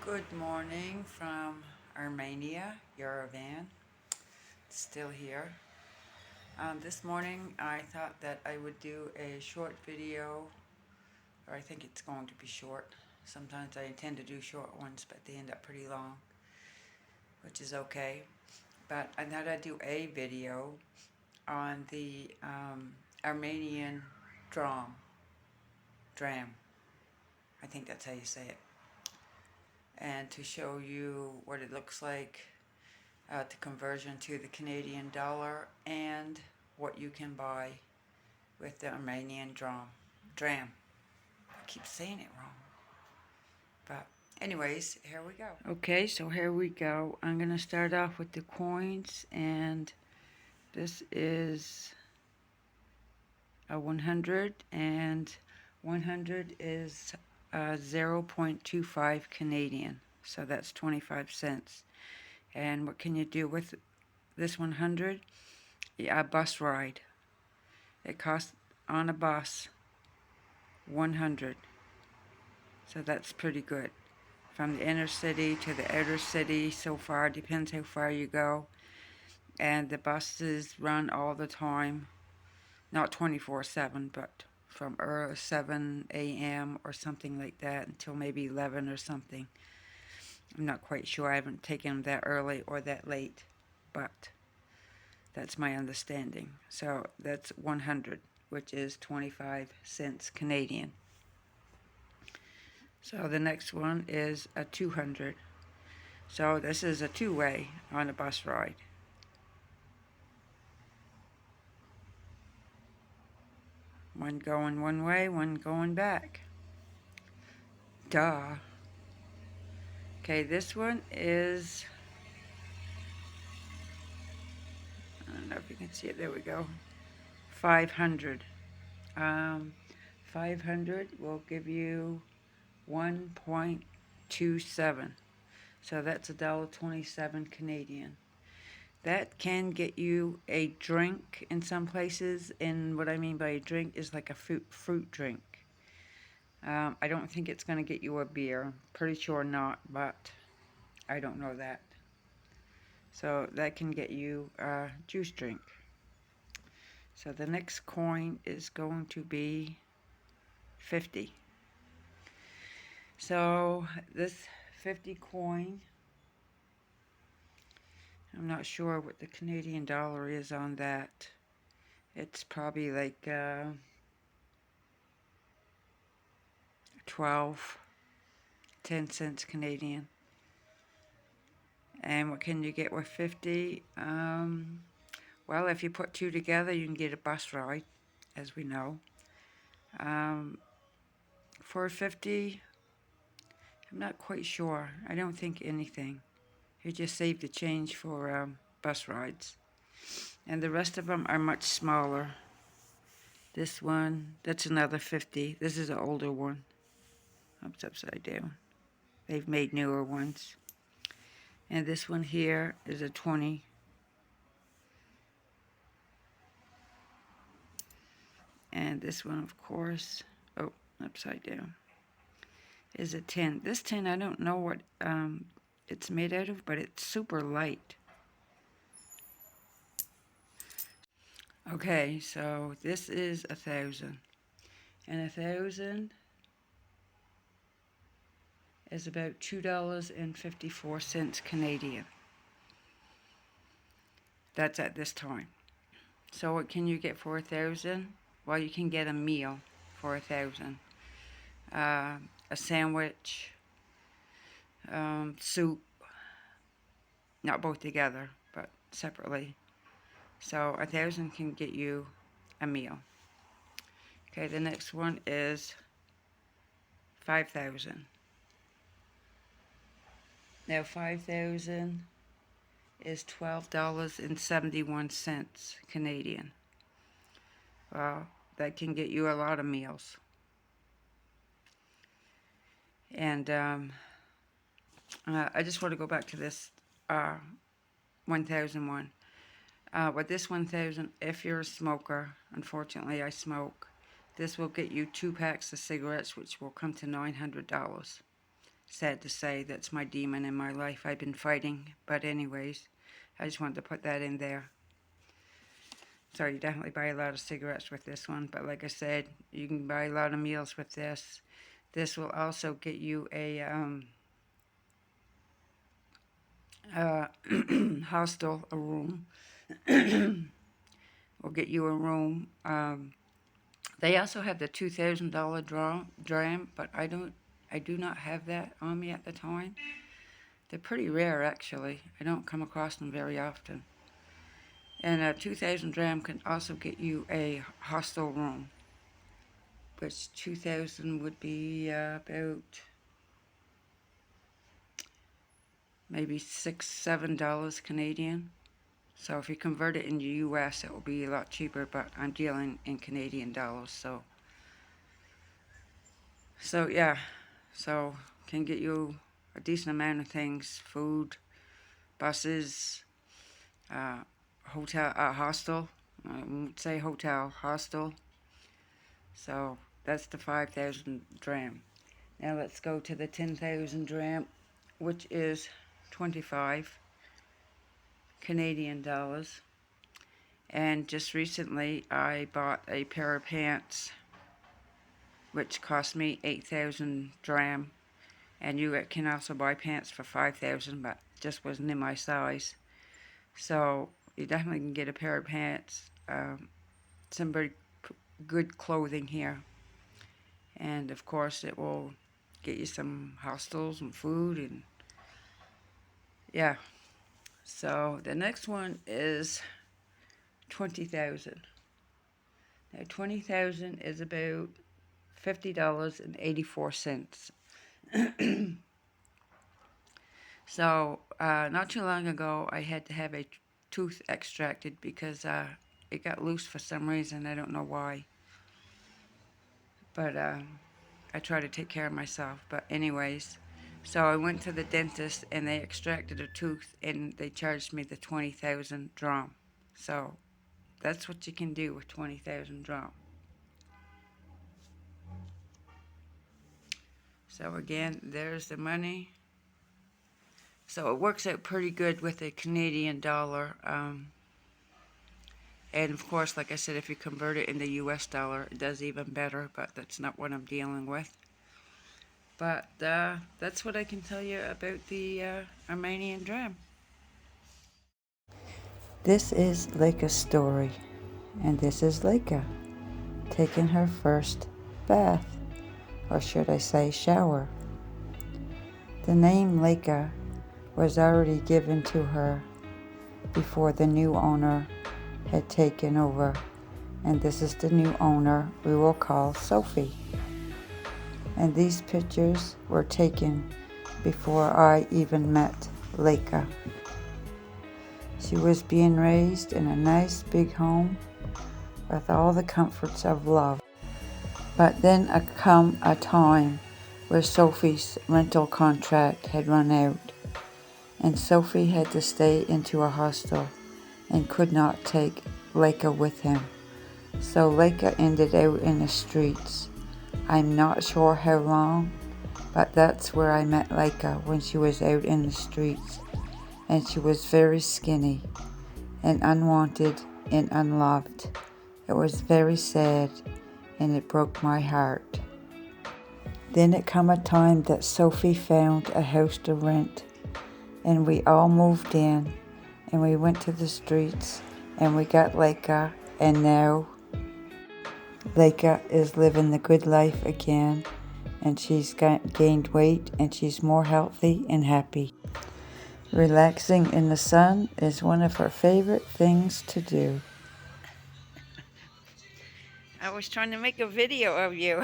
Good morning from Armenia, U.S.A. Still here. This morning I thought that I would do a short video, or I think it's going to be short. Sometimes I intend to do short ones, but they end up pretty long, which is okay. But I thought I'd do a video on the Armenian Dram. I think that's how you say it. And to show you what it looks like, the conversion to the Canadian dollar, and what you can buy with the Armenian Dram. I keep saying it wrong. But anyways, here we go. Okay, so here we go. I'm going to start off with the coins, and this is a 100, and 100 is 0.25 Canadian, so that's 25 cents. And what can you do with this 100? Yeah, a bus ride. It costs on a bus 100, so that's pretty good. From the inner city to the outer city, so far, depends how far you go. And the buses run all the time, not 24/7, but from 7 a.m. or something like that until maybe 11 or something. I'm not quite sure. I haven't taken them that early or that late, but that's my understanding. So that's 100, which is 25 cents Canadian. So the next one is a 200. So this is a two-way on a bus ride. One going one way, one going back. Duh. Okay, this one is, I don't know if you can see it, there we go, 500. 500 will give you 1.27. So that's $1.27 Canadian. That can get you a drink in some places, and what I mean by a drink is like a fruit drink. I don't think it's going to get you a beer. Pretty sure not, but I don't know that. So that can get you a juice drink. So the next coin is going to be 50. So this 50 coin, I'm not sure what the Canadian dollar is on that. It's probably like 10 cents Canadian. And what can you get with 50? Well, if you put two together, you can get a bus ride, as we know. For 50, I'm not quite sure. I don't think anything. You just save the change for bus rides. And the rest of them are much smaller. This one, that's another 50. This is an older one. It's upside down. They've made newer ones. And this one here is a 20. And this one, of course, oh, upside down, is a 10. This 10, I don't know what it's made out of, but it's super light. Okay, so this is 1,000. And 1,000 is about $2.54 Canadian. That's at this time. So what can you get for 1,000? Well, you can get a meal for 1,000. A sandwich, soup, not both together, but separately. So 1,000 can get you a meal. Okay, the next one is 5,000. Now 5,000 is $12.71 Canadian. Well, that can get you a lot of meals. And I just want to go back to this 1,001. With this 1,000, if you're a smoker, unfortunately I smoke, this will get you 2 packs of cigarettes, which will come to $900. Sad to say, that's my demon in my life I've been fighting. But anyways, I just wanted to put that in there. So you definitely buy a lot of cigarettes with this one. But like I said, you can buy a lot of meals with this. This will also get you a hostel, a room. Will get you a room. They also have the $2,000 dram, but I do not have that on me at the time. They're pretty rare, actually. I don't come across them very often. And a 2,000 dram can also get you a hostel room, which 2,000 would be about maybe $6-7 Canadian. So if you convert it into U.S., it will be a lot cheaper, but I'm dealing in Canadian dollars, so yeah. So can get you a decent amount of things: food, buses, hotel, hostel. I won't say hotel, hostel. So that's the 5,000 dram. Now let's go to the 10,000 dram, which is 25 Canadian dollars. And just recently I bought a pair of pants which cost me 8,000 dram. And you can also buy pants for 5,000, but just wasn't in my size. So you definitely can get a pair of pants, some very good clothing here. And of course it will get you some hostels and food, and yeah. So the next one is 20,000. Now 20,000 is about $50.84. So not too long ago I had to have a tooth extracted because it got loose for some reason. I don't know why. But I try to take care of myself. But anyways, so I went to the dentist and they extracted a tooth and they charged me the 20,000 dram. So that's what you can do with 20,000 dram. So again, there's the money. So it works out pretty good with a Canadian dollar. And of course, like I said, if you convert it into U.S. dollar, it does even better, but that's not what I'm dealing with. But that's what I can tell you about the Armenian dram. This is Lakea Story, and this is Lakea taking her first bath, or should I say shower. The name Lakea was already given to her before the new owner had taken over, and this is the new owner we will call Sophie. And these pictures were taken before I even met Lakea. She was being raised in a nice big home with all the comforts of love. But then come a time where Sophie's rental contract had run out, and Sophie had to stay into a hostel and could not take Lakea with him. So Lakea ended out in the streets. I'm not sure how long, but that's where I met Lakea, when she was out in the streets, and she was very skinny and unwanted and unloved. It was very sad, and it broke my heart. Then it come a time that Sophie found a house to rent, and we all moved in, and we went to the streets, and we got Lakea, and now Lakea is living the good life again, and she's gained weight, and she's more healthy and happy. Relaxing in the sun is one of her favorite things to do. I was trying to make a video of you.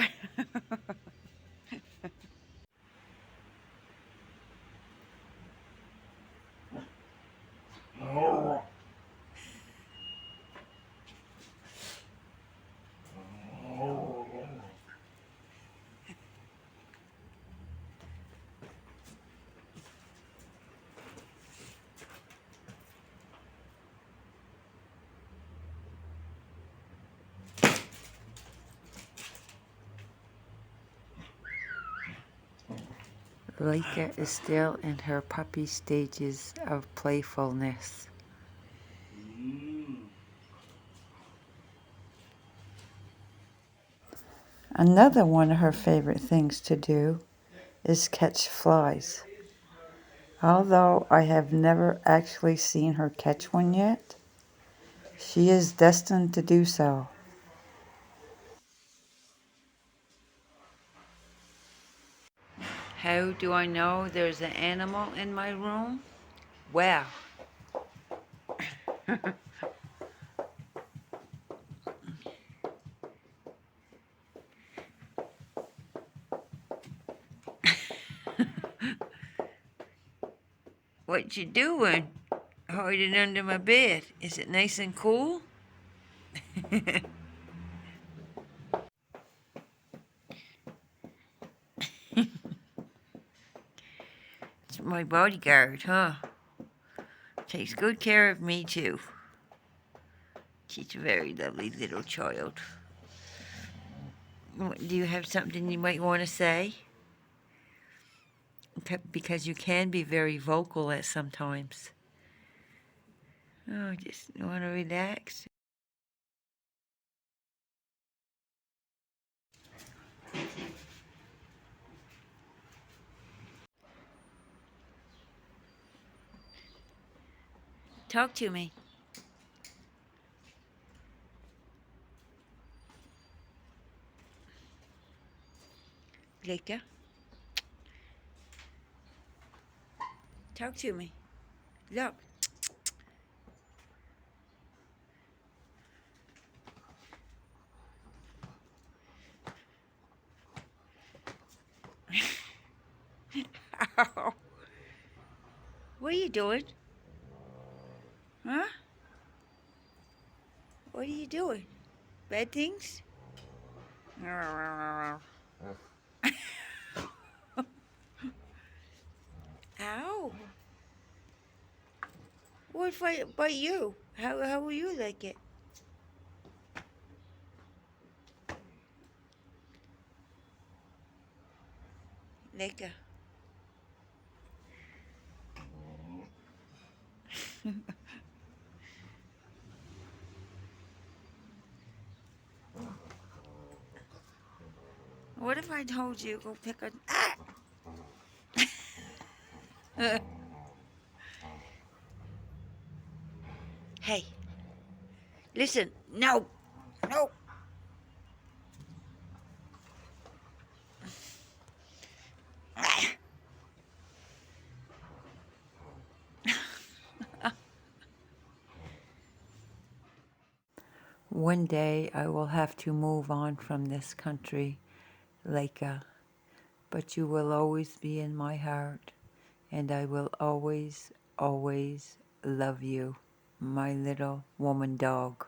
Lakea is still in her puppy stages of playfulness. Another one of her favorite things to do is catch flies. Although I have never actually seen her catch one yet, she is destined to do so. How do I know there's an animal in my room? Well, what you doing? Hiding under my bed. Is it nice and cool? It's my bodyguard, huh? Takes good care of me, too. She's a very lovely little child. Do you have something you might want to say? Because you can be very vocal at sometimes. Oh, just want to relax. Talk to me. Lakea, talk to me. Look. Ow. What are you doing? Huh? What are you doing? Bad things? Ow. What if I bite you? How will you like it? Lakea. What if I told you go pick a... Ah! Hey, listen. No. No. One day I will have to move on from this country, Lakea, but you will always be in my heart, and I will always, always love you, my little woman dog.